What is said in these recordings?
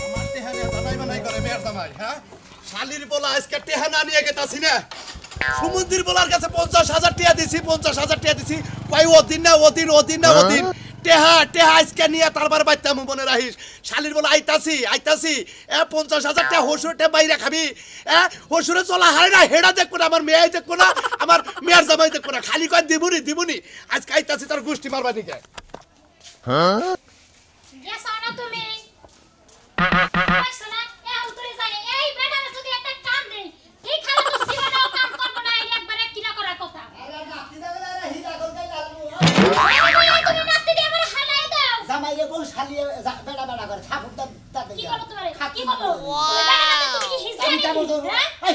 আমার টেহা নিয়ে দানাই বানাই করে মেয়ের জামাই হ্যাঁ শালির বলা আজকে টেহা না নিয়ে গেতাছি না সমুদ্রের বলার কাছে 50,000 টাকা দিছি 50,000 টাকা দিছি কই ওদিন না ওদিন টেহা আজকে নিয়ে তারবার বাইতাম মনে রাখিস শালির বলা আইতাছি এ 50,000 টাকা হসুরটা বাইরে খাবি এ হসুরে চলা হারে না হেডা দেখবো না আমার মেয়ে দেখবো না আমার মেয়ের জামাই দেখবো না খালি কয় দিবুনি আজকে আইতাছি তার গোষ্ঠী মারবা দিকে হ্যাঁ গেছো না তুমি আসছো না এ উতরে জানে এই বেটারে যদি একটা কাম দেই এই খালা তো জীবনেও কাম করব না এই একবারে কিনা করার কথা আরে নাতি দাও না হিরা গলকাই লাগবো তুমি নাতি দিয়ে আমারে হালাই দাও জামাইরে কোন শালিয়ে বেড়া করে ঠাকুর দাদা কি করব তোমারে কি করব বেটা তুমি কি হিসে আমি কাম করব এই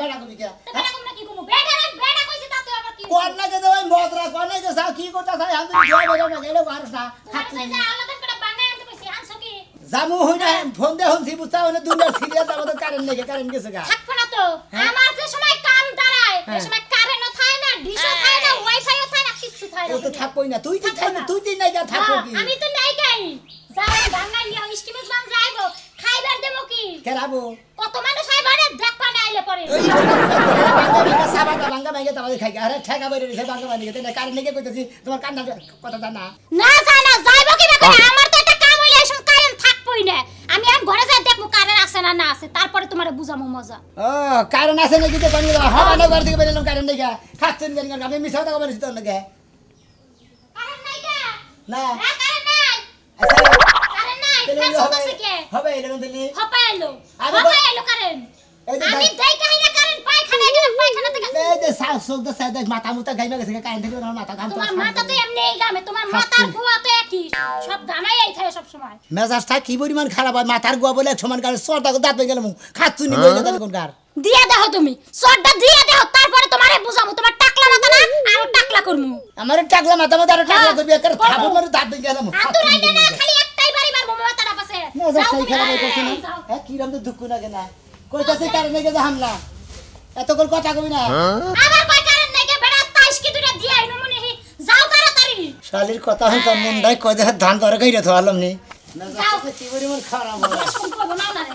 বেড়া কবি কে বেটা কোন কি করব বেটা কইছে তাতে আবার কি কোন লাগে যে ওই মদরা কোন লাগে যা কি করতা চাই আমি জয় বেড়া না গেলে পারছ না খাচ্ছি না আলাদা করে বাঙাই আনতে কইছি আনছো কি জামু হইনা ফোন দে হনছি বুঝতা হইনা দুনিয়া সিরিয়াস আমাদের কারেন্ট নেই কারেন্ট গেছে গা থাকবো না তো আমার যে সময় কাম দাঁড়ায় এই সময় কারেন্টও থাকে না ডিশও থাকে না ওয়াইফাইও থাকে না কিছু থাকে না ও তো থাকবই না তুই নাই যা থাকো কি আমি তো নাই গাই যাও বাঙাই লিয়া স্টিমেজ মান যাইবো খাইবার দেবো কি কেরাবো কত মানুষ আইবারে দেখবা না আইলে পরে ওই সাবাটা ভাঙা ভাঙে তাদের খাই আরে ঠেকা বাইরে রেখে ভাঙা ভাঙে গেতে না কারেন্ট নেই কইতাছি তোমার কান্না কথা জানা না জানা যাইবো কি না আমার তো একটা কাম হইলে এসব কারেন্ট থাকবই না আমি আর ঘরে যাই দেখবো কারেন্ট আছে না আছে তারপরে তোমারে বুঝামু মজা ও কারেন্ট আছে নাকি তো পানি হবা না ঘর থেকে বেরোলাম কারেন্ট নেই খাচ্ছেন কেন আমি মিছা কথা বলেছি তোর নাকি কারেন্ট নাই কা না হ্যাঁ কারেন্ট নাই কারেন্ট নাই ফ্যান চলতেছে কে হবে এরকম দিলি হপা এলো কারেন্ট এই যে আমি দেই কাহিনা কারেন্ট পায়খানা গেলে পায়খানা থেকে এই যে সাউস দা সাইড মাথা মুতা গাইমা গেছে কারেন্ট থেকে আমার মাথা গাম তোমার মাথা তো এমনি গামে তোমার মাথার গোয়া তো একই সব গামাই এই থাকে সব সময় মেজাজটা কি পরিমাণ খারাপ হয় মাথার গোয়া বলে এক সমান কার সরটা দাঁত ভেঙে গেলাম খাচ্ছুনি বই দাঁত কোন কার দিয়া দাও তুমি সরটা দিয়া দাও তারপরে তোমারে বুঝামু তোমার টাকলা মাথা না আর টাকলা করমু আমার টাকলা মাথা মধ্যে আর টাকলা করবি একার থাবো মারে দাঁত ভেঙে গেলাম আতুরাই না খালি একটাই বাড়ি মারবো মাথাটা পাশে মেজাজটাই খারাপ হইছে না এ কি রকম দুঃখ লাগে না কইতাছে কারেন্ট গেছে হামলা এত কোন কথা কবি না আবার কই কারেন্ট নাই কে বেড়া 28 কি দুটা দিয়া আইনু মনে হি যাও তাড়াতাড়ি শালির কথা হন তো মন নাই কই দেখা ধান ধরে কইরা থলাম নি মেজাজটা কি পরিমাণ খারাপ হয় সম্পর্ক নাও না রে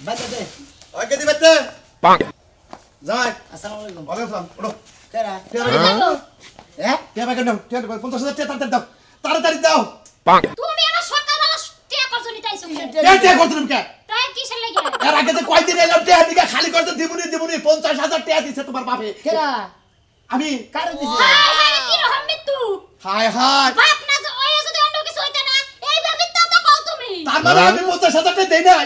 বাজে দে ওই কে দিবেতে পাক যাই আসসালামু আলাইকুম ওয়ালাইকুম আসসালাম ওঠো কেরা হ্যাঁ হ্যাঁ কে কেন 50,000 টাকা তাড়াতাড়ি দাও পাক তুমি আমার সকালবেলা টিয়া করছ নিতাইছো কে করছিস কে তাই কিসের লাগি এর আগে যে কয়দিন এলাম টেহা দিকে খালি করতে দিবুনি 50,000 টাকা দিছে তোমার বাপে কেরা আমি কারে দিছে হায় কি রকম মৃত্যু হায় বাপ না যে ওই যদি অন্য কিছু হইতা না এই ভাবে তো কও তুমি তার মানে আমি 50,000 টাকা দেই নাই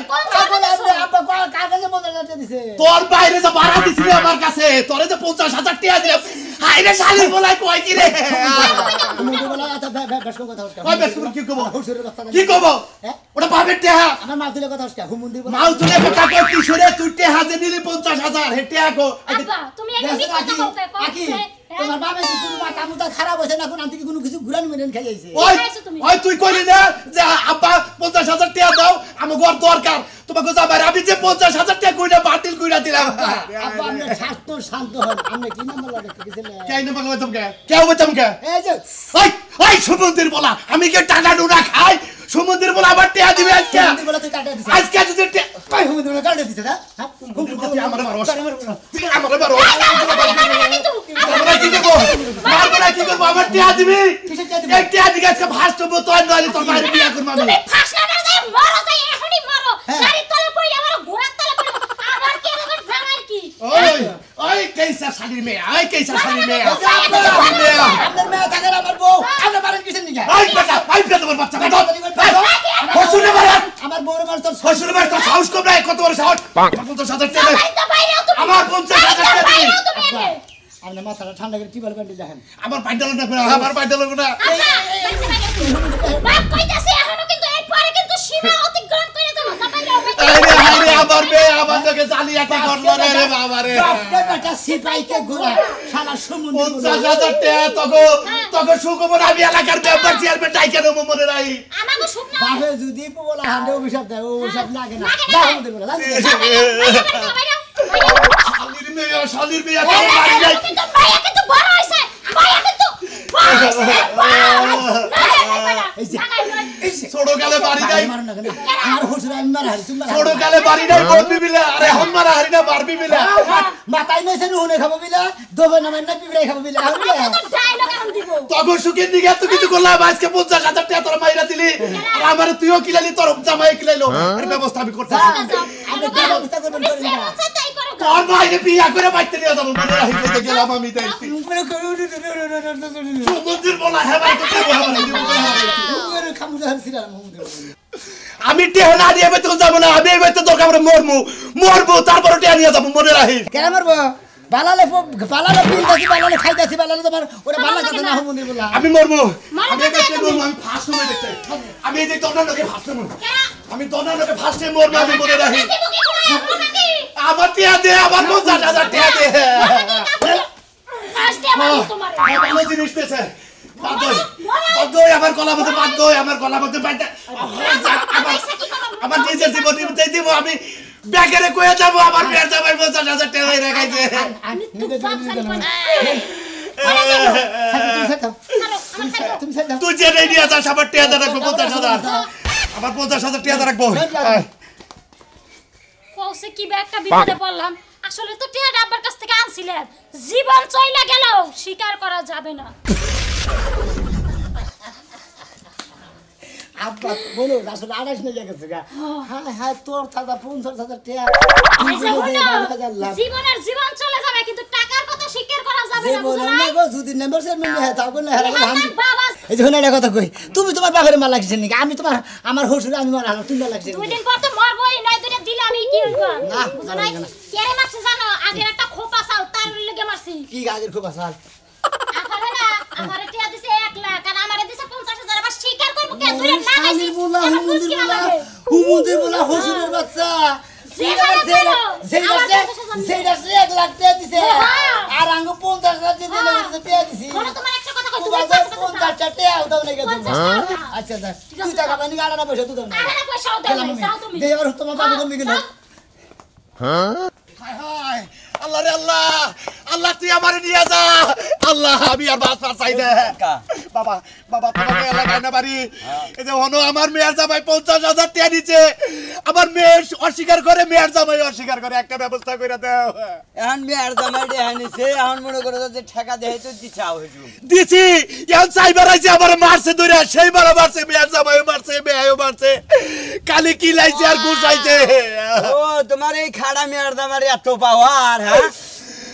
আব্বা কাগজে বদল করতে দিছে তোর বাইরে যে ভাড়া দিছিস আমার কাছে তোরে যে 50,000 টাকা দিলাম হায় রে শালি বলাই কই কি রে মুন্ডি বলা এত বেশ কথা হচ্ছে ওই বেশ কি কব হুসুরের কথা কি কব ওটা বাপের টাকা আমার মা তুলে কথা হচ্ছে হুমুন্দি বলা মাও তুলে কথা কই কি সরে তুই টাকা যে নিলি 50,000 হে টাকা কো আব্বা তুমি এই মিথ্যা কথা আকি কইছে তোমার বাবা কি কোনো মাথা মুতা খারাপ হইছে না কোন আন্টি কি কোনো কিছু ঘুরান মেরেন খাই যাইছে ওই তুই কইলি না যে আব্বা 50,000 টাকা দাও আমার ঘর দরকার তোমাকে যাবার আমি যে 50,000 টাকা কইরা বাতিল কইরা দিলাম আব্বা আপনি শান্ত হন আপনি কি নাম্বার লাগে কিছেলে কে আইনা বাংলা তোমকে কে হবে তোমকে এই যে ওই সমুদ্রের বলা আমি কি টাকা ডুনা খাই সমুদ্রের বলা আবার টাকা দিবে আজকে হুমুন্দি বলা তুই কাটে দিছিস আজকে যদি কই হুমুন্দি বলা কাটে দিছিস না হুমুন্দি আমারে মারো তুই আমারে মারো আমরা কি করব মারবো কি করব আবার টাকা দিবি কিসে টাকা দিবি এক টাকা দিকে আজকে ভাস তো তো নইলে তোর মারি বিয়া করব আমি তুমি ফাঁস না যাই মরো যাই এখনি মরো গাড়ি তলে পড়ে আমার ঘোড়ার তলে পড়ে আমার কি আমার জামাই কি ওই কেসা শালির মেয়ে ওই কেসা শালির মেয়ে আপনার মেয়ে থাকে আমার বউ আপনি মারেন কিসের নিকে ওই বেটা তোমার বাচ্চা বেটা হসুরে মারা আমার বউরে মার তোর হসুরে মারা তোর সাহস কম নাই কত বড় সাহস 50,000 টাকা জামাই তো বাইরেও তুমি আমার 50,000 টাকা দিবি তুমি এনে আপনি মাথাটা ঠান্ডা করে টিবল প্যান্টি দেখেন আমার পাইডাল না আমার পাইডাল না বাপ কইতাছে এখনো কিন্তু এর পরে কিন্তু সীমা অতিক্রম করে যাবো জামাইরা আরে আমার মেয়ে আমার থেকে জালিয়াতি করলো রে বাবা রে আপনি বেটা সিপাইকে ঘোরা শালা সমুদ্র 50,000 টাকা তোকে সুখবর আমি এলাকার মেম্বার চেয়ারম্যান ডাইকে দেবো মনে নাই আমাকে শুক না বাপে যদি বলা হান্ডে অভিশাপ দেয় অভিশাপ লাগে না যাও আমাদের বলা শালির মেয়ে তোর মারি নাই কিন্তু মায়া কিন্তু বড় হইছে মায়া কিন্তু ছোটকালে বাড়ি নাই আমার হুজুর আমি মারা হারি তুমি মারা ছোটকালে বাড়ি নাই বলবি বিলে আরে হম মারা হারি না পারবি বিলে মাথায় নইছে নুনে খাবো বিলা দোবে না মানে পিবড়াই খাবো বিলা তখন সুখের দিকে এত কিছু করলাম আজকে 50,000 টাকা তোর মাইরা দিলি আর আমার তুইও কিলালি তোর জামাই কিলাইলো এর ব্যবস্থা আমি করতেছি আমি কি ব্যবস্থা করব তোর মাইরে বিয়া করে বাইতে নিয়ে যাবো মনে রাখি কইতে গেলাম আমি দেখছি সমুদ্রের বলা হেবাই করতে আমি টেহ না দিয়ে বেতন যাবো না আমি এই বেতন দরকার পড়ে মরবো তারপরে টেহ নিয়ে যাবো মনে রাখি কেন মারবো বালালে পিনতাছি বালালে খাইতাছি বালালে তোমার ওরে ভালো লাগে না হুমুন্দির বলা আমি মরবো আমি দেখতে মরবো আমি ফার্স্ট সময় দেখতে আমি এই যে দনানকে ফার্স্ট মরবো আমি দনানকে ফার্স্টে মরবো আমি মনে রাখি আবার টেহ দে আবার 50,000 টাকা দে ভালো জিনিস দিয়েছে বাদই আমার গলা মধ্যে বাদই আমার গলা মধ্যে বাদা আমার নিজের জীবন দিতে দিব আমি ব্যাগেরে কয়ে যাব আমার বিয়ার জামাই 50,000 টাকা রেখাইছে তুই যে নেই নিয়ে যাস আমার টাকা রাখবো 50,000 আমার 50,000 টাকা রাখবো কৌশে কি একটা বিপদে পড়লাম আসলে তো টিয়া আব্বার কাছ থেকে আনছিলাম জীবন চইলা গেল স্বীকার করা যাবে না আব্বা বলো আসলে 28 নিয়ে গেছে গা হ্যাঁ হ্যাঁ তোর দাদা 50,000 টাকা জীবনের জীবন চলে যাবে কিন্তু টাকার কথা স্বীকার করা যাবে না বুঝো না গো যদি মেম্বারশিপ মিলে হয় তাও না হারা আমি এই যে একটা কথা কই তুমি তোমার বাপের মাল লাগছেন নাকি আমি তোমার আমার শ্বশুর আমি মার হালো তুমি মাল লাগছেন দুই দিন পর তো মরবই নাই দুইটা দিলে আমি কি হইব বুঝো না কেরে মারছে জানো আগের একটা খোপা চাল তার লাগি মারছি কি আগের খোপা চাল আপারে না আমারে টিয়া দিছে 1 লাখ আর আমারে দিছে 50,000 আবার স্বীকার করব কে দুই না আমি বলা হুমুন্দির বলা শ্বশুরের বাচ্চা সেটা 1 লাখ টাকা দিছে আর আঙ্গ 50,000 দিতে দিছে টাকা দিছি বলো তোমার একটা কথা কই তুমি 50 টাকা দাও নাই গেছে আচ্ছা দাও তুই টাকা পানি গাড়া পয়সা তুই দাও না আরে পয়সাও দাও না যাও তুমি দেবার তোমার বাবু কম গেল হায় হায় আল্লাহ রে আল্লাহ আল্লাহ তুই আমারে নিয়ে যা আল্লাহ আমি আর বাস পার চাই না বাবা বাবা তোমাকে এলাকায় না বাড়ি এই যে হনো আমার মেয়ের জামাই 50,000 টাকা দিচ্ছে আমার মেয়ে অস্বীকার করে মেয়ের জামাই অস্বীকার করে একটা ব্যবস্থা করে দাও এখন মেয়ের জামাই দেখানিছে এখন মনে করো যে ঠেকা দেহে তো দিছাও হইছো দিছি এখন সাইবার আইছে আমার মারছে ধরে সেইবার মারছে মেয়ের জামাই মারছে মেয়েও মারছে কালি কি লাইছে আর গুছাইছে ও তোমার এই খাড়া মেয়ের জামাই এত পাওয়ার হ্যাঁ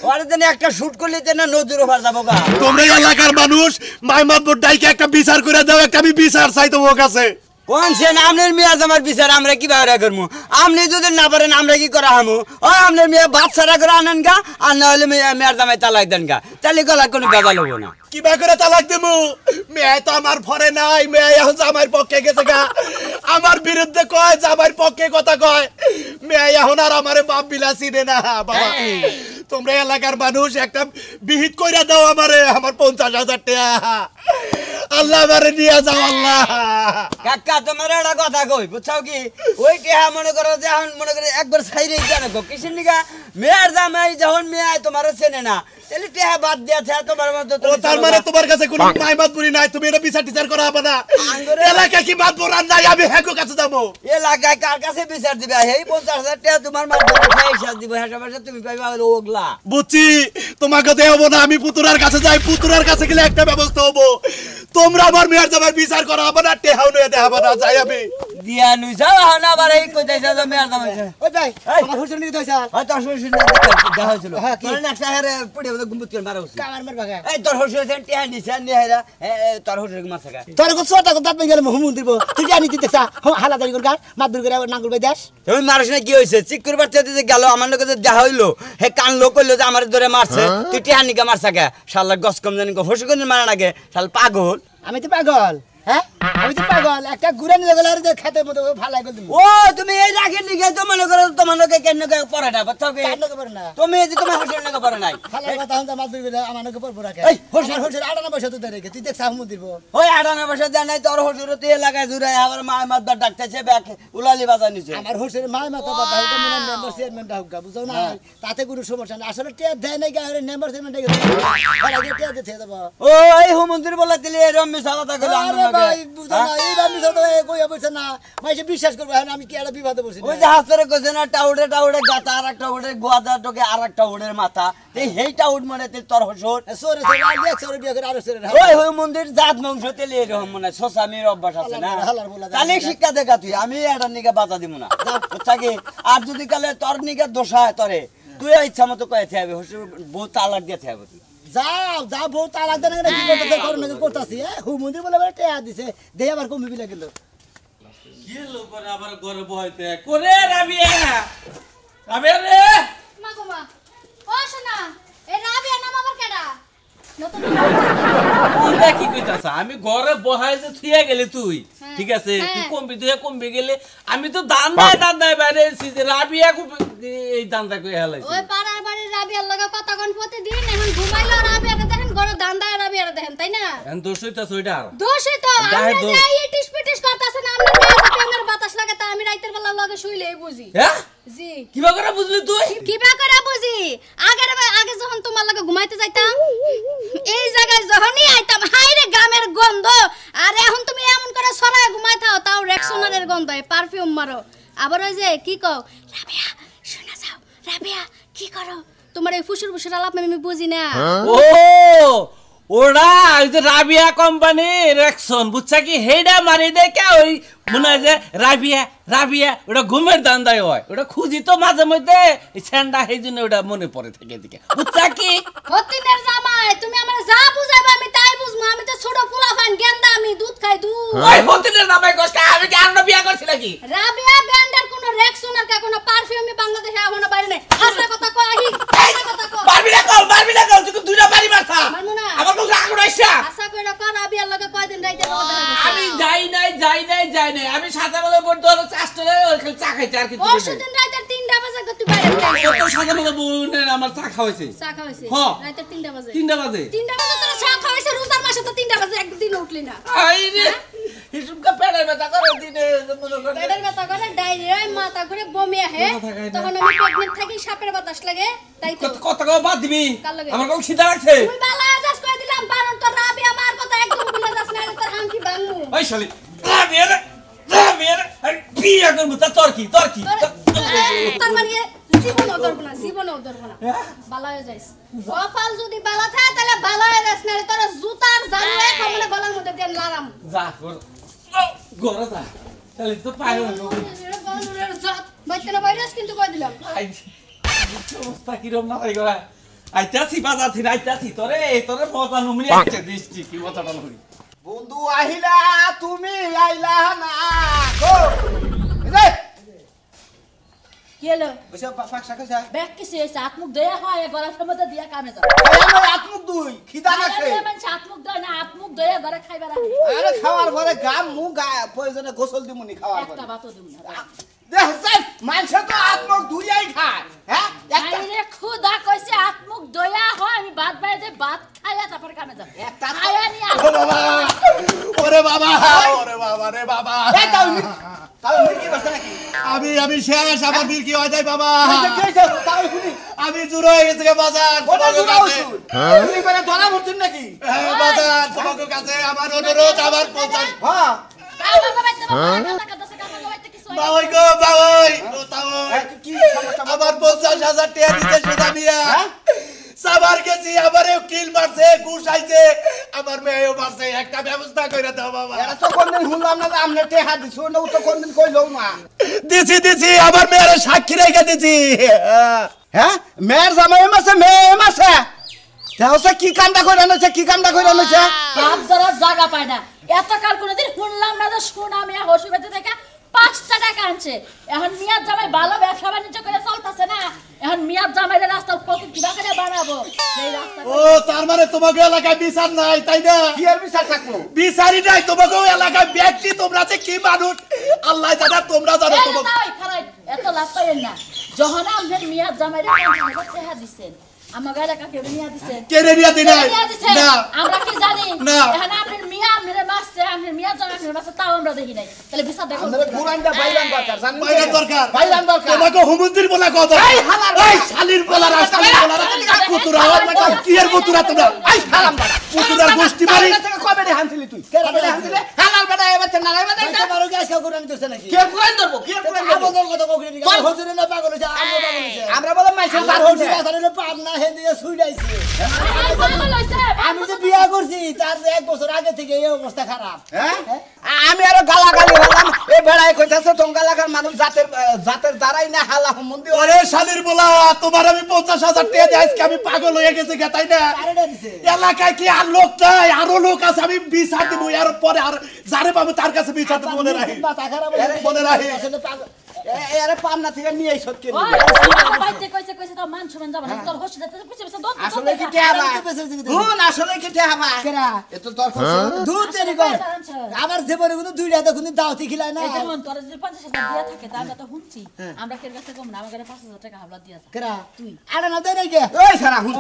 ওরে দেন একটা শুট করলে দেন নদীর ওপার যাবো গা তোমরা এলাকার মানুষ মাইমাতপুর ডাইকে একটা বিচার করে দাও একটা আমি বিচার চাই তোমার কাছে কোন সে আমনের মেয়ের জামার বিচার আমরা কিভাবে করবো আপনি যদি না পারেন আমরা কি করা হামু ও আমনের মেয়ে বাচ্চারা করে আনেন গা আর না হলে মেয়ের জামাই তালাক দেন গা তাহলে গলা কোনো বেজাল হবো না কিবা করে তালাক দেবো মেয়ে তো আমার ভরে নাই মেয়ে এখন জামাইয়ের পক্ষে গেছে গা আমার বিরুদ্ধে কয় জামাইয়ের পক্ষে কথা কয় মেয়ে এখন আর আমারে বাপ বিলা চিনে না বাবা তোমরা এলাকার মানুষ একটা বিহিত কইরা দাও আমারে আমার 50,000 টাকা আল্লাহ আমারে নিয়ে যাও আল্লাহ কাকা তোমার একটা কথা কই বুঝছাও কি ওই টেহা মনে করো যে এখন মনে করে একবার ছাইরে জানো গো কিসের নিগা মেয়ের জামাই যখন মেয়ে তোমার চেনে না তাহলে টেহা বাদ দিয়াছে তোমার মধ্যে ও তার মানে তোমার কাছে কোনো মাইমাতপুরি নাই তুমি এটা বিচার টিচার করা হবে না এলাকা কি মাতপুর আর নাই আমি হ্যাকো কাছে যাবো এলাকায় কার কাছে বিচার দিবে এই 50,000 টাকা তোমার মাধ্যমে পয়সা দিব হেসাবাসা তুমি পাইবা ওগলা বুঝছি তোমাকে দেবো না আমি পুতুরার কাছে যাই পুতুরার কাছে গেলে একটা ব্যবস্থা হবো তোমরা আমার মেয়ের জামাই বিচার করা হবে না টেহাও নিয়ে দেখাবো না যাই আমি দিয়া নুইছা হন আবার এই কইতাছে যে মেয়ের জামাই ওই ভাই আমার শ্বশুর নিয়ে দইছা হয় তোর শ্বশুর দেখা হয়েছিল তোর না সাহারে পড়ে বলে গুম্বুত করে মারা হচ্ছে কামার মার বাগা এই তোর শ্বশুর সেন টিয়া নিছে নিহেরা তোর শ্বশুর মাছ খায় তোর কো ছোট কো দাঁত গেল হুমুন দিব তুই জানি তুই দেখছা হালা দাঁড়ি কর গার মাদুর করে নাঙ্গল বাই দাস তুমি মারছ না কি হইছে চিক করে বাচ্চা দিতে গেল আমার লগে দেখা হইলো হে কানলো কইলো যে আমার ধরে মারছে তুই টিয়া নিকা মারছা কে শালা গস কম জানি কো হসু কোন মারা নাগে শালা পাগল আমি তো পাগল হ্যাঁ আমি তো পাগল একটা ঘুরে নিয়ে গেল আর খেতে মতো ভালো লাগল তুমি ও তুমি এই রাখি লিখে তো মনে করো তোমার লোকে কেন পড়ে না বুঝছো কি কান্না করে না তুমি এই যে তোমার হোসেন লোকে পড়ে নাই ভালো কথা হন মাছ ধরবে আমার নাকি পড়বো রাখে এই, হোসেন হোসেন আড়ানা বসে তো দেখে তুই দেখ সাহমু দিব ওই 98 বছর দেয় নাই তোর হোসেন তো এলাকায় জুড়ে আবার মা মাদ্দার ডাকতেছে ব্যাক উলালি বাজা নিছে আমার হোসেন মায় মাথা বাবা হুকা মনে মেম্বার চেয়ারম্যান ডাউকা বুঝছো না তাতে কোনো সমস্যা না আসলে টিয়া দেয় নাই গায়ে মেম্বার চেয়ারম্যান ডাকে আর আগে টিয়া দিতে দেব ও এই হুমন্দির বলা দিলে এরম মিছা কথা কইলো আরে ভাই বুঝো না এই বামি তো কই বলছ না মাইসে বিশ্বাস করবে আমি কি একটা বিবাদে বসি ওই যে হাসরে কইছে না টাউডে টাউডে গাতা আর একটা উড়ে গোয়াদা টোকে আর একটা উড়ের মাথা এই হেইটা উড মানে তোর হোসন সরে সরে আগে একসাথে বিয়ে করে আরো সরে ওই ওই মন্দির জাত বংশ তেলে এরকম মানে শশামির অভ্যাস আছে না তাহলে শিক্ষা দেখা তুই আমি এটা নিকে বাধা দিব না বুঝছা কি আর যদি কালে তোর নিকে দোষা হয় তরে তুই ইচ্ছা মতো কয়েছে হবে বউ তালাক দিয়ে হবে তুই যাও যাও বউ তালাক দেন না কি করতেছে করোনা করতেছি হু মন্দির বলে বলে টিয়া দিছে দেই আবার কমবি লাগলো কি লোক আবার ঘরে বইতে করে রাবিয়া রাবিয়া রে মা গো মা ও শোনা এই রাবিয়া নাম আবার কেডা নতুন তুই কি কইতাছ আমি ঘরে বহাই যে থিয়া গেলি তুই হ্যাঁ। ঠিক আছে তুই হ্যাঁ। কমবি গেলে আমি তো দান নাই বাইরে এসেছি রাবিয়া এই দানটা কই হেলাই ওই পাড়ার বাড়ির রাবিয়ার লাগা কথা কোন প্রতিদিন এখন ঘুমাইলো রাবিয়ারে দেখেন ঘরে দান্দা রাবিয়ারে দেখেন তাই না এখন দোষ হইতাছ ওইটা দোষই তো গায়ে আমরা দোষ। যে এই টিস পিটিস করতেছেন আমরা গায়ে প্রেমের বাতাস লাগে তা আমি রাইতের বেলা লগে শুইলেই বুঝি হ্যাঁ জি কিবা করে বুঝলি তুই কিবা করে বুঝি আগে যখন তোমার লগে ঘুমাইতে যাইতাম এই জায়গায় যখনই আইতাম হাইরে গামের গন্ধ আর এখন তুমি এমন করে সরায় ঘুমাই থাও তাও রেক্সোনারের গন্ধ পারফিউম মারো আবার ওই যে কি কও রাবিয়া শোনা যাও রাবিয়া কি করো তোমার এই ফুসুর ফুসুর আলাপ আমি বুঝি না ও ওরা ওই যে রাবিয়া কোম্পানি রেকশন বুঝছা কি হেডা মারি দেখে ওই মনে হয় যে রাবিয়া ওটা ঘুমের দান্দায় হয় ওটা খুঁজি তো মাঝে মধ্যে এই স্যান্ডা সেই জন্য ওটা মনে পড়ে থেকে দিকে বুঝছা কি হতিনের জামাই তুমি আমার যা বুঝাইবা আমি তাই বুঝবো আমি তো ছোট ফুলা ফান গেন্দা আমি দুধ খাই দুধ ওই হতিনের নামে কষ্ট আমি কি আর বিয়া করছি নাকি রাবিয়া ব্র্যান্ডের কোন রেক্সোনার কা কোন পারফিউমই বাংলাদেশে এখনো বাইরে নাই হাসা কথা কই হাসা কথা কই পারবি না কল তুই দুইটা বাড়ি মারছা মানু না আমার কোন রাগ রইছা আশা কইরা কর রাবিয়ার লগে কয়দিন রাইতে কথা আমি যাই নাই আমি সাথে বলে বড় ধরে চাষটে ওখানে চা খাইতে আর কিছু পরশুদিন রাইতে 3টা বাজে গতি বাইরে তো সাথে বলে বোনের আমার চা খাওয়াইছে চা খাইছে হ্যাঁ। রাইতে 3টা বাজে 3টা বাজে 3টা বাজে তোরা চা খাইছে রোজার মাসে তো 3টা বাজে একদিন উঠলি না আই রে হিসুমকা পেড়ে ব্যথা করে দিনে মনে করে পেটের ব্যথা করে ডায়রিয়া মাথা ঘুরে বমি আহে তখন আমি প্রেগন্যান্ট থাকি সাপের বাতাস লাগে তাই তো কত কত বাদ দিবি কার লাগে? আমার কোন খিদা লাগছে তুই বালা আজাস কই দিলাম বারণ তো রাবিয়া মার কথা একদম ভুলে যাস না তোর হামকি বাংমু ওই শালি রাবিয়ার আর বিয়া করব তা তোর কি তোর মানে জীবন ধরব না বালা হয়ে যাইস কপাল যদি বালা থাকে তাহলে বালা হয়ে যাস না তোর জুতার জানুয়ে কমলে গলার মধ্যে দিয়ে লারাম যা কর গরা যা তাহলে তো পায় না বাইতে না বাইরাস কিন্তু কই দিলাম আই অবস্থা কি রকম না ভাই গরা আইতাছি বাজার থেকে আইতাছি তোরে মজা নমনি একটা দৃষ্টি কি কথাটা হই বন্ধু আহিলা তুমি আইলা না গো এই কি হলো বসে পাক শাখা ব্যাগ কিছু এসে আত্মুখ দয়া হয় গলার সময় দিয়া কামে যাও আমার আত্মুক দুই খিদা লাগছে মানে আত্মুখ দয়া না আত্মুখ দয়া ঘরে খাইবা রাখি আরে খাওয়ার পরে গাম মুখ প্রয়োজনে গোসল দিমুনি খাওয়ার পরে একটা বাতও দিম না দেখ স্যার মানুষ তো আত্মুক দুইয়াই খায় হ্যাঁ একটা আইরে খুদা কইছে আত্মুখ দয়া হয় আমি ভাত বাইরে ভাত খাইয়া তারপর কামে যাও একটা তো- খাইয়া নি ওরে বাবা রে বাবা এই তাও কি বসে নাকি আমি শেষ আমার বীর কি হয় যায় বাবা কি হইছে তাও শুনি আমি জুড়ো হয়ে গেছে গে বাজার কোন তোমাদের জুড়া কাছে। হইছু তুমি করে ধরা ভরছুন নাকি হ্যাঁ, বাজার তোমাদের কাছে আমার অনুরোধ আমার 50 হ্যাঁ কামে বাইতে টাকা দছে কামে বাইতে কিছু বাবাই গো বাবাই তাও কি সমস্যা আমার 50,000 টাকা দিতে সুদা মিয়া সাবার গেছি আমারে কিল মারছে ঘুষ আইছে আমার মেয়েও মারছে একটা ব্যবস্থা করে দাও বাবা এরা তো কোনদিন শুনলাম না যে আমনে টেহা দিছো না ও তো কোনদিন কইলো না দিছি আমার মেয়ের সাক্ষী রেখে দিছি হ্যাঁ মেয়ের জামাই মাসে তাহলে কি কামটা কইরা নছে বাপ ধরার জায়গা পায় না এতকাল কোনদিন শুনলাম না যে সোনা মিয়া হসুবেতে থেকে 5 টাকা আনছে এখন মিয়া জামাই ভালো ব্যবসা বাণিজ্য করে চলতেছে না এখন মিয়ার জামাইরে রাস্তা কত কিবা করে বানাবো সেই রাস্তা ও তার মানে তোমাকে এলাকায় বিচার নাই তাই না কি আর বিচার থাকবো বিচারই নাই তোমাকে এলাকায় ব্যক্তি তোমরা যে কি মানুষ আল্লাহ জানে তোমরা জানো তোমাকে এত লাভ পাইেন না যখন আমাদের মিয়ার জামাইরে 50,000 টাকা দিছেন আমাদের এলাকা কেউ নিয়া দিছেন কেড়ে নিয়ে দিই নাই না আমরা কি জানি না। এখন আপনার মিয়া মেরে মারছে আপনার মিয়া জামাই মারছে তাও আমরা দেখি নাই তাহলে বিচার দেখো আমাদের পুরানটা বাইলান দরকার জানেন বাইরে দরকার বাইলান দরকার তোমাকে হুমুন্দির বলা কথা এই শালির বলারা পুতুরা কি এর পুতুরা তোমরা এই হারাম বাড়া পুতুরার গোষ্ঠী মারি কবে রে হানছিলি তুই কবে রে হানছিলি হালাল বেটা এবার না লাই বেটা তোমারও কি আজকে কোরআন দিতেছে নাকি কে কুরআন ধরবো কে কুরআন ধরবো আমাদের কথা কোকরি দিকে হুজুরে না পাগল হইছে আমরা পাগল হইছে আমরা বলে মাইসের আমার জাত হুজুর হইছে আসলে পাপ না হে দিয়ে ছুইড়াইছে পাগল হইছে আমি যে বিয়া করছি তার 1 বছর আগে থেকে এই অবস্থা খারাপ হ্যাঁ আমি আরো গালাগালি হলাম এই বেড়ায় কইতাছে তোমরা এলাকার মানুষ জাতের দ্বারাই না হালা মন্দির ওরে শালির বলা তোমার আমি 50,000 টাকা দিয়ে আজকে আমি পাগল হয়ে গেছি গে তাই না কারেটা দিছে এলাকায় কি আর লোক নাই আরো লোক আছে আমি বিচার দিব এর পরে আর যারে পাবো তার কাছে বিচার দেব মনে রাখি মাথা খারাপ মনে রাখি আসলে পাগল এরে পান্না থেকে নিয়ে আইছ কে ওই বাইতে কইছে তো মান শুনেন যাবেন তোর হচ্ছে পিছে পিছে দত আসলে কি টেহাবা হুন আসলে কি টেহাবা কেরা এত তোর খুশি দুধ দেরি কর আমার জীবনে কোনো দুইটা তো কোনো দাওতি খিলায় না যেমন তোর যদি 50,000 দিয়া থাকে তা আমরা তো হুনছি আমরা কের কাছে কম না আমাদের 5,000 টাকা হাবলা দিয়া যা কেরা তুই আরে না দেই নাকি ওই সারা হুন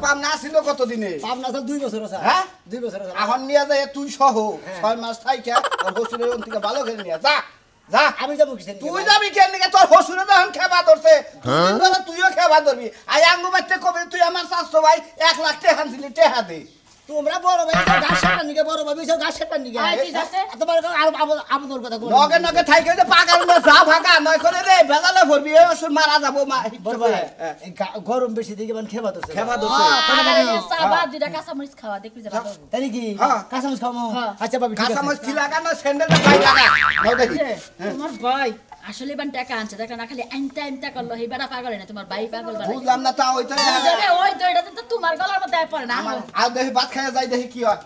পান্না ছিল কত দিনে পাবনা তো 2 বছর আছে হ্যাঁ 2 বছর আছে এখন নিয়ে যায় তুই সহ 6 মাস থাইকা আর হসুরের অন্তিকে ভালো করে নিয়ে যা যা আমি যাবো কিসের তুই যাবি কেন নিকে তোর হসুরে যখন খেবা ধরছে তুইও খেবা ধরবি আই আঙ্গু বাচ্চা কবে তুই আমার শাস্ত্র ভাই 1 লাখ টাকা আনছিলি টাকা দে তোমরা বড় ভাই ঘাস কাটার নিকে বড় ভাই সব ঘাস কাটার নিকে আই ঠিক আছে তোমার আর আবদর কথা কই নগে নগে থাইকে যে পাগল না যা ভাগা নয় করে রে বেজালে ভরবি এই অসুর মারা যাব মা বড় ভাই গরম বেশি দিকে মানে খেবা দছে খেবা ধরছে সাবা দুইটা কাঁচা মরিচ খাওয়া দেখবি যাবা তাই কি হ্যাঁ। কাঁচামচ খামো আচ্ছা ভাবি ঠিক কাঁচা আছে মাছ কি লাগা না স্যান্ডেলটা ভাই লাগা নাও দেখি তোমার ভাই আসলে বান টাকা আনছে দেখো না খালি আনতে করলো এই বেড়া পাগল না তোমার ভাই পাগল বানাই বুঝলাম না তা ওই তো যাবে ওই তো এটা তো তোমার গলার মধ্যে আয় পড়ে না আমার আর দেখি ভাত খাইয়া যাই দেখি কি হয়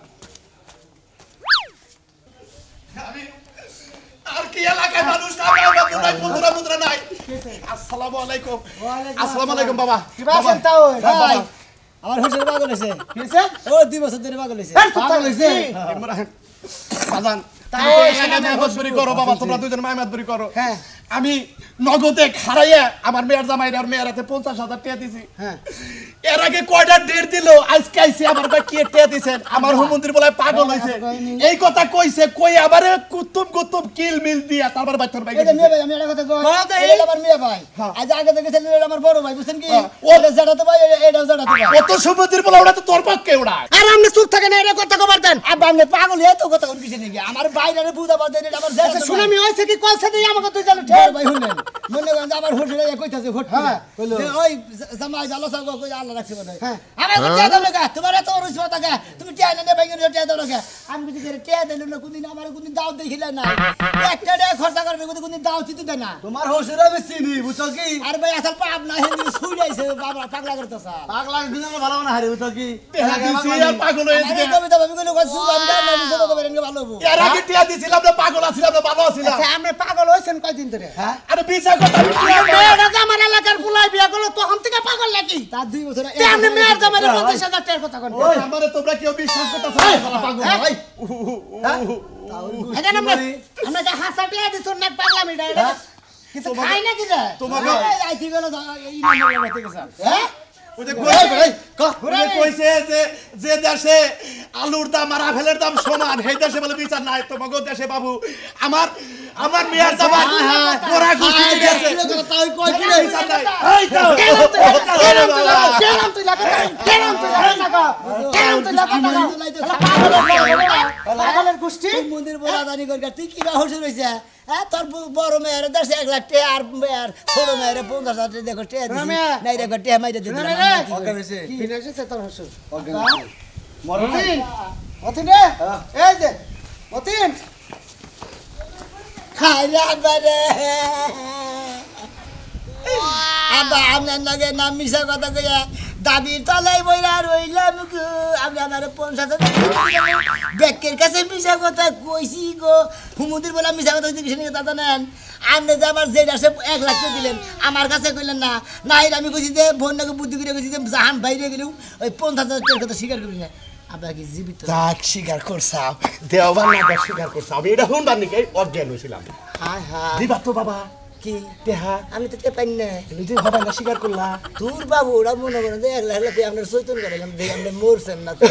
আর কি এলাকায় মানুষ না আমরা পুরাই পুতুরা মুদ্রা নাই আসসালামু আলাইকুম আসসালামু আলাইকুম বাবা কি বাসেন তাও ভাই আমার হুজুর পাগল হইছে কিছে ও 2 বছর ধরে পাগল হইছে পাগল হইছে ইমরান বাজান মাইমাতবরি করো বাবা তোমরা দুইজন মাইমাতবরি করো হ্যাঁ আমি নগদে খারাইয়া আমার মেয়ের জামাইর আর মেয়ের হাতে 50,000 টাকা দিছি হ্যাঁ এর আগে কয়টা ডেট দিল আজকে আইছে আমার ভাই কি টাকা দিছেন আমার হুমন্দির বলে পাগল হইছে এই কথা কইছে কই আবারে কুতুব কিল মিল দিয়া তারপর বাচ্চার ভাই এই যে মেয়ে ভাই আমি একটা কথা কই এই আমার মেয়ে ভাই আজ আগে থেকে ছিল আমার বড় ভাই বুঝছেন কি ওটা জাড়াতে ভাই এটা জাড়াতে ভাই কত সুমন্দির বলে ওটা তো তোর পক্ষে ওটা আর আপনি চুপ থাকেন এটা কথা কবার দেন আব্বা আপনি পাগল হয়ে তো কথা কোন কিছু নেই আমার বাইরে বুঝা বাদ দেন আমার জাড়াতে শুনামি হইছে কি কলছে দেই আমাকে তুই জানো ঠিক ভাই শুনেন মনে করেন আমার হুজুরে কইতাছে ঘট হ্যাঁ ওই জামাই জালো সাগো কই আল্লাহ রাখছে বলে আমার টিয়া দাও লাগা তোমার এত রুসবা টাকা তুমি টিয়া না ভাই টিয়া দাও লাগা আমি কিছু করে টিয়া দিল না কোনদিন আমার কোনদিন দাও দেখিলা না একটা টাকা খরচা করবে কোনদিন দাও দিতে দেয় না তোমার হসুরে আমি চিনি বুঝছো কি আর ভাই আসল পাপ না হিন্দি ছুড়াইছে বাবা পাগলা করতেছ পাগলা দিন ভালো না হারি বুঝছো কি টাকা দিছি আর পাগল হয়ে আরে গেছে কবিতা ভাবি কইলো কইছো আমি দাও না বুঝছো তো বেরেন ভালো হবো এর আগে টাকা দিছিলাম না পাগল আছিলাম না ভালো আছিলাম আচ্ছা আমরা পাগল হইছেন কয়দিন ধরে হ্যাঁ আরে বিচার কথা আমি কি মেয়েরা আমার এলাকার পুলাই বিয়া করলো তখন থেকে পাগল নাকি তার 2 বছর আপনি মেয়ের জামাইরে 50,000 টাকার কথা কোন ওই আমারে তোমরা কেউ বিশ্বাস করতেছ না পাগল ভাই এটা আমরা যে হাসা বিয়া দিছ না পাগলামি এটা কিছু খাই না কি যায় তোমাকে আই ঠিক হলো এই নাম্বার লাগতে গেছে হ্যাঁ ওই যে কইছে যে দেশে আলুর দাম আর আপেলের দাম সমান সেই দেশে বলে বিচার নাই তোমাকে দেশে বাবু আমার মেয়ের জামাই গোরা গুছি গেছে তাই কই কি বিচার নাই এই তো কেরাম তুই লাগা পাগলের গোষ্ঠী মন্দির বলা জানি কর তুই কি হইছে রইছে হ্যাঁ তোর বড় মেয়ের 1 লাখ টাকা আর মেয়ের ছোট মেয়ের 50,000 টাকা দেখো টাকা দিছি নাই দেখো টাকা মাইরে দিতে ওকে বেশি ফিনান্সে তোর হসু মরতিন মতিন রে এই যে মতিন খাইরা বারে আবা আমনে নাগে নাম মিশা কথা কইয়া দাবির তলায় বইরা রইলাম গো আমি আমার 50,000 ব্যাকের কাছে মিশা কথা কইছি গো হুমুদির বলে মিশা কথা কইছি কিসের কথা নেন আপনি যে আমার যে আসে 1 লাখ দিলেন আমার কাছে কইলেন না না এর আমি কইছি যে বন্যাকে বুদ্ধি করে কইছি যে জাহান বাইরে গেলেও ওই 50,000 টাকার কথা স্বীকার করি না আপনার কি জীবিত যাক স্বীকার করছাও দেওবার না দেখ স্বীকার করছাও আমি এটা শুনবার নাকি অজ্ঞান হয়েছিলাম হায় হায় দিবা তো বাবা কি টেহা আমি তো পাই না নিজে ভাবা না স্বীকার করলা দূর বাবু ওরা মনে করেন যে 1 লাখ আপনার চৈতন করাইলাম দেখে আপনি মরছেন না তো